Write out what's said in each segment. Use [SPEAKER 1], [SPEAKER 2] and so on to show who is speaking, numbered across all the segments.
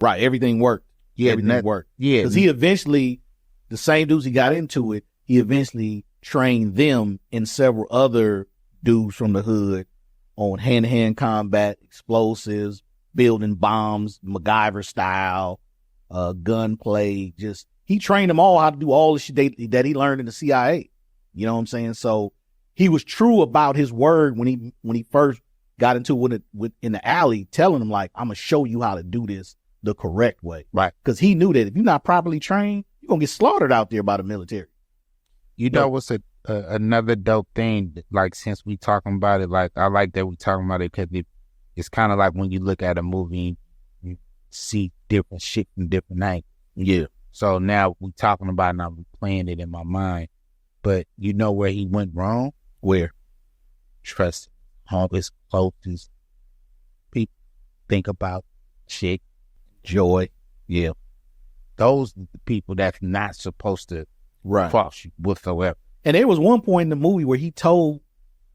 [SPEAKER 1] Right. Everything worked.
[SPEAKER 2] Yeah,
[SPEAKER 1] everything worked.
[SPEAKER 2] Yeah.
[SPEAKER 1] Because he eventually, the same dudes he got into it, he eventually trained them and several other dudes from the hood on hand-to-hand combat, explosives, building bombs, MacGyver style, gunplay. Just, he trained them all how to do all the shit that he learned in the CIA. You know what I'm saying? So he was true about his word when he first got into it in the alley, telling them like, I'm gonna show you how to do this the correct way.
[SPEAKER 2] Right.
[SPEAKER 1] Because he knew that if you're not properly trained, you're gonna get slaughtered out there by the military.
[SPEAKER 2] You know what's another dope thing, like, since we talking about it, like, I like that we talking about it because it's kind of like when you look at a movie, you see different shit from different angles.
[SPEAKER 1] Yeah.
[SPEAKER 2] So now we talking about it and I'm playing it in my mind. But you know where he went wrong?
[SPEAKER 1] Where?
[SPEAKER 2] Trust his closest people. Think about chick,
[SPEAKER 1] joy. Yeah.
[SPEAKER 2] Those are the people that's not supposed to cross you whatsoever.
[SPEAKER 1] And there was one point in the movie where he told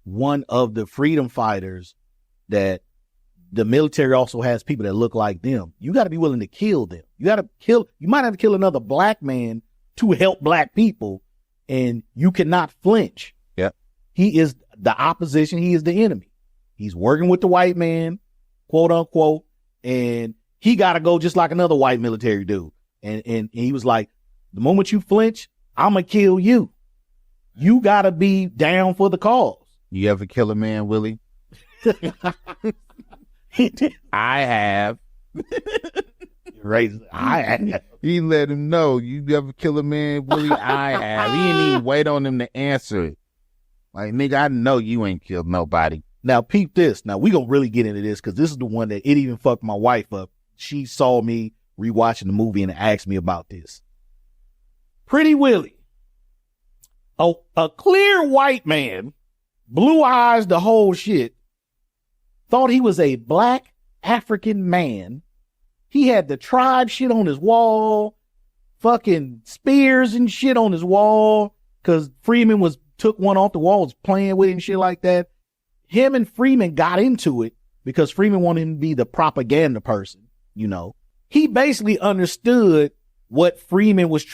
[SPEAKER 1] one of the freedom fighters that the military also has people that look like them. You got to be willing to kill them. You might have to kill another black man to help black people, and you cannot flinch.
[SPEAKER 2] Yeah.
[SPEAKER 1] He is the opposition. He is the enemy. He's working with the white man, quote unquote, and he got to go just like another white military dude. And he was like, the moment you flinch, I'm going to kill you. You got to be down for the cause.
[SPEAKER 2] You ever kill a man, Willie? I have.
[SPEAKER 1] Right. I have.
[SPEAKER 2] He let him know. You ever kill a man, Willie? I have. He didn't even wait on him to answer it. Like, nigga, I know you ain't killed nobody.
[SPEAKER 1] Now, peep this. Now, we gonna really get into this because this is the one that it even fucked my wife up. She saw me rewatching the movie and asked me about this. Pretty Willie. A clear white man, blue eyes, the whole shit, thought he was a black African man. He had the tribe shit on his wall, fucking spears and shit on his wall, because Freeman took one off the wall, was playing with it and shit like that. Him and Freeman got into it because Freeman wanted him to be the propaganda person, you know. He basically understood what Freeman was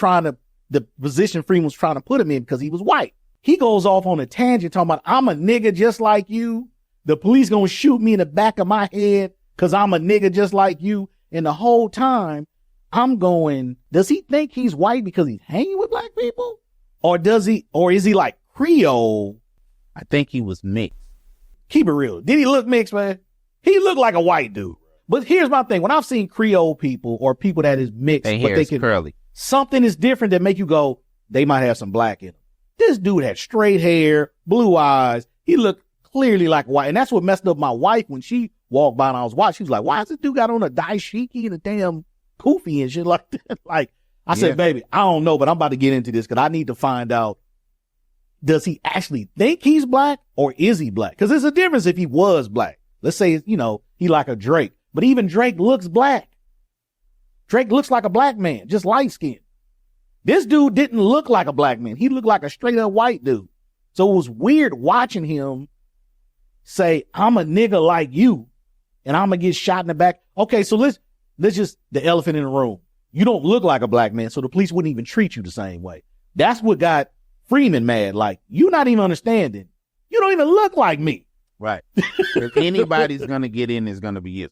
[SPEAKER 1] the position Freeman was trying to put him in because he was white. He goes off on a tangent talking about, I'm a nigga just like you. The police gonna shoot me in the back of my head because I'm a nigga just like you. And the whole time I'm going, does he think he's white because he's hanging with black people? Or is he like Creole?
[SPEAKER 2] I think he was mixed.
[SPEAKER 1] Keep it real. Did he look mixed, man? He looked like a white dude. But here's my thing. When I've seen Creole people or people that is mixed,
[SPEAKER 2] their hair is curly.
[SPEAKER 1] Something is different that make you go, they might have some black in them. This dude had straight hair, blue eyes. He looked clearly like white. And that's what messed up my wife when she walked by and I was watching. She was like, why is this dude got on a dashiki and a damn kufi and shit like that? Like, I said, baby, I don't know, but I'm about to get into this because I need to find out, does he actually think he's black or is he black? Because there's a difference if he was black. Let's say, you know, he like a Drake, but even Drake looks black. Drake looks like a black man, just light skinned. This dude didn't look like a black man. He looked like a straight up white dude. So it was weird watching him say, I'm a nigga like you and I'm going to get shot in the back. Okay, so let's just, the elephant in the room. You don't look like a black man, so the police wouldn't even treat you the same way. That's what got Freeman mad. Like, you're not even understanding. You don't even look like me.
[SPEAKER 2] Right. If anybody's going to get in, it's going to be you.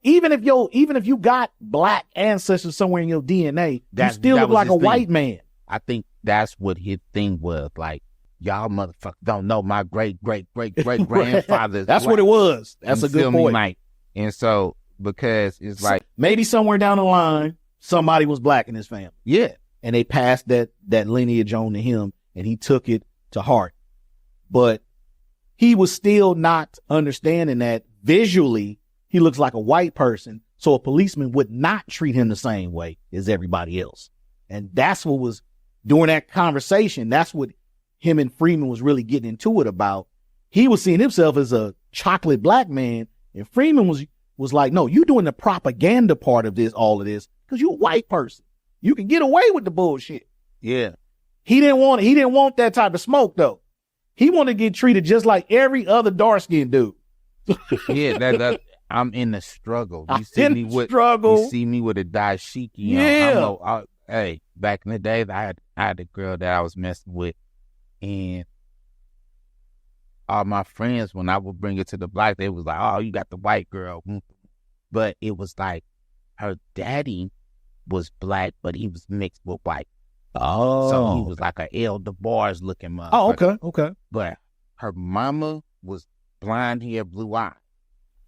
[SPEAKER 1] Even if you got black ancestors somewhere in your DNA, you still look like a white man.
[SPEAKER 2] I think that's what his thing was. Like, y'all motherfuckers don't know my great grandfather.
[SPEAKER 1] That's what it was. That's a good point.
[SPEAKER 2] Mike. And so, because it's like,
[SPEAKER 1] maybe somewhere down the line, somebody was black in his family.
[SPEAKER 2] Yeah.
[SPEAKER 1] And they passed that lineage on to him and he took it to heart. But he was still not understanding that visually he looks like a white person. So a policeman would not treat him the same way as everybody else. And that's what was during that conversation. That's what him and Freeman was really getting into it about. He was seeing himself as a chocolate black man. And Freeman was like, no, you doing the propaganda part of this, all of this, because you're a white person. You can get away with the bullshit.
[SPEAKER 2] Yeah.
[SPEAKER 1] He didn't want that type of smoke though. He wanted to get treated just like every other dark skinned dude.
[SPEAKER 2] Yeah, I'm in the struggle.
[SPEAKER 1] You see me with
[SPEAKER 2] a dashiki.
[SPEAKER 1] Yeah.
[SPEAKER 2] Hey, back in the day, I had a girl that I was messing with, and all my friends, when I would bring it to the block, they was like, "Oh, you got the white girl," but it was like her daddy was black, but he was mixed with white.
[SPEAKER 1] Oh,
[SPEAKER 2] so he was like a Elder Bars looking motherfucker.
[SPEAKER 1] Oh, okay.
[SPEAKER 2] But her mama was blonde hair, blue eye.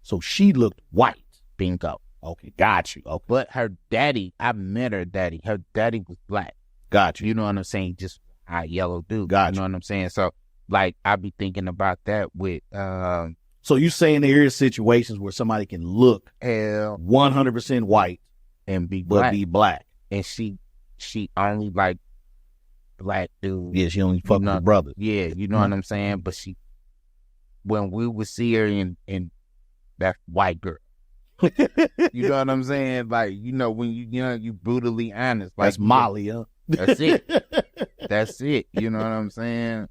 [SPEAKER 1] So she looked white.
[SPEAKER 2] Bingo.
[SPEAKER 1] Okay, got you. Okay.
[SPEAKER 2] But her daddy, I met her daddy. Her daddy was black.
[SPEAKER 1] Got you.
[SPEAKER 2] You know what I'm saying? Just a yellow dude.
[SPEAKER 1] Got
[SPEAKER 2] you. You know what I'm saying? So, like, I be thinking about that with...
[SPEAKER 1] so you saying there is situations where somebody can look 100% white
[SPEAKER 2] and be
[SPEAKER 1] black.
[SPEAKER 2] And she only like black dudes.
[SPEAKER 1] Yeah, she only fuck with brothers.
[SPEAKER 2] Yeah, you know what I'm saying? But when we would see her in that white girl, you know what I'm saying? Like, when you brutally honest. Like,
[SPEAKER 1] that's Molly, huh?
[SPEAKER 2] That's it. That's it. You know what I'm saying?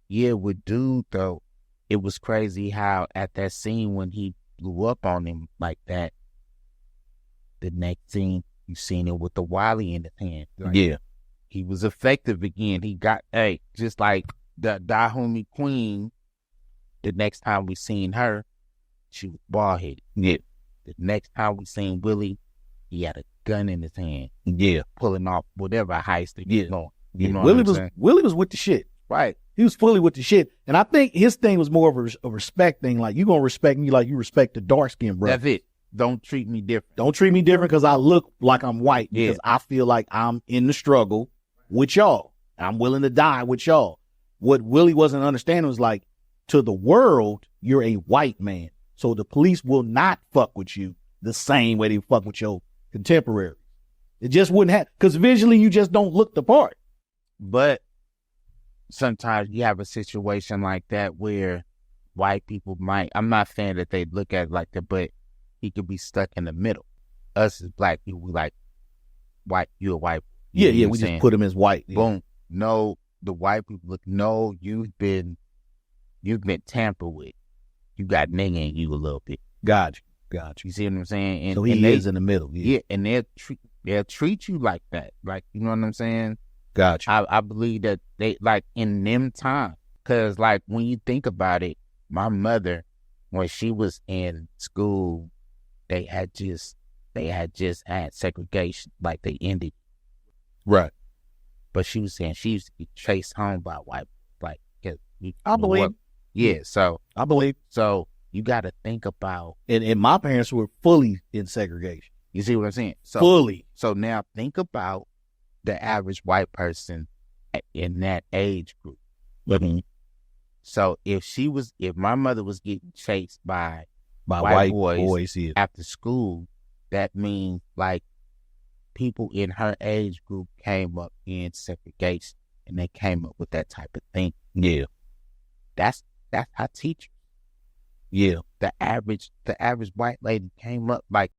[SPEAKER 2] Yeah, with dude though, it was crazy how at that scene when he blew up on him like that, the next scene you seen it with the Wally in his hand. Like,
[SPEAKER 1] yeah.
[SPEAKER 2] He was effective again. He got just like the homie Queen, the next time we seen her, she was bald headed.
[SPEAKER 1] Yeah.
[SPEAKER 2] The next time we seen Willie, he had a gun in his hand.
[SPEAKER 1] Yeah.
[SPEAKER 2] Pulling off whatever heist they was going. You know
[SPEAKER 1] Willie was with the shit.
[SPEAKER 2] Right.
[SPEAKER 1] He was fully with the shit. And I think his thing was more of a respect thing. Like, you gonna respect me like you respect the dark skinned brother.
[SPEAKER 2] That's it. Don't treat me different.
[SPEAKER 1] Don't treat me different because I look like I'm white.
[SPEAKER 2] Yeah.
[SPEAKER 1] Because I feel like I'm in the struggle with y'all. I'm willing to die with y'all. What Willie wasn't understanding was like, to the world, you're a white man. So the police will not fuck with you the same way they fuck with your contemporary. It just wouldn't happen. Because visually, you just don't look the part.
[SPEAKER 2] But sometimes you have a situation like that where white people might, I'm not saying that they look at it like that, but he could be stuck in the middle. Us as black people, we like, white, you're a white.
[SPEAKER 1] Yeah, we just put him as white. Yeah.
[SPEAKER 2] Boom. No, the white people look, no, you've been tampered with. You got nigga in you a little bit.
[SPEAKER 1] Got you.
[SPEAKER 2] You see what I'm saying? And,
[SPEAKER 1] so he is in the middle.
[SPEAKER 2] Yeah, and they'll treat you like that. Like, you know what I'm saying?
[SPEAKER 1] Got you.
[SPEAKER 2] I believe that they, like, in them time, because, like, when you think about it, my mother, when she was in school, they had just had segregation, like they ended.
[SPEAKER 1] Right.
[SPEAKER 2] But she was saying she used to be chased home by white, like,
[SPEAKER 1] I believe.
[SPEAKER 2] Yeah, so
[SPEAKER 1] I believe.
[SPEAKER 2] So you got to think about.
[SPEAKER 1] And my parents were fully in segregation.
[SPEAKER 2] You see what I'm saying? So,
[SPEAKER 1] fully.
[SPEAKER 2] So now think about the average white person in that age group.
[SPEAKER 1] Mm-hmm.
[SPEAKER 2] So if my mother was getting chased by
[SPEAKER 1] white boys
[SPEAKER 2] after school, that means like people in her age group came up in segregation and they came up with that type of thing.
[SPEAKER 1] Yeah.
[SPEAKER 2] That's how teachers.
[SPEAKER 1] Yeah.
[SPEAKER 2] The average white lady came up like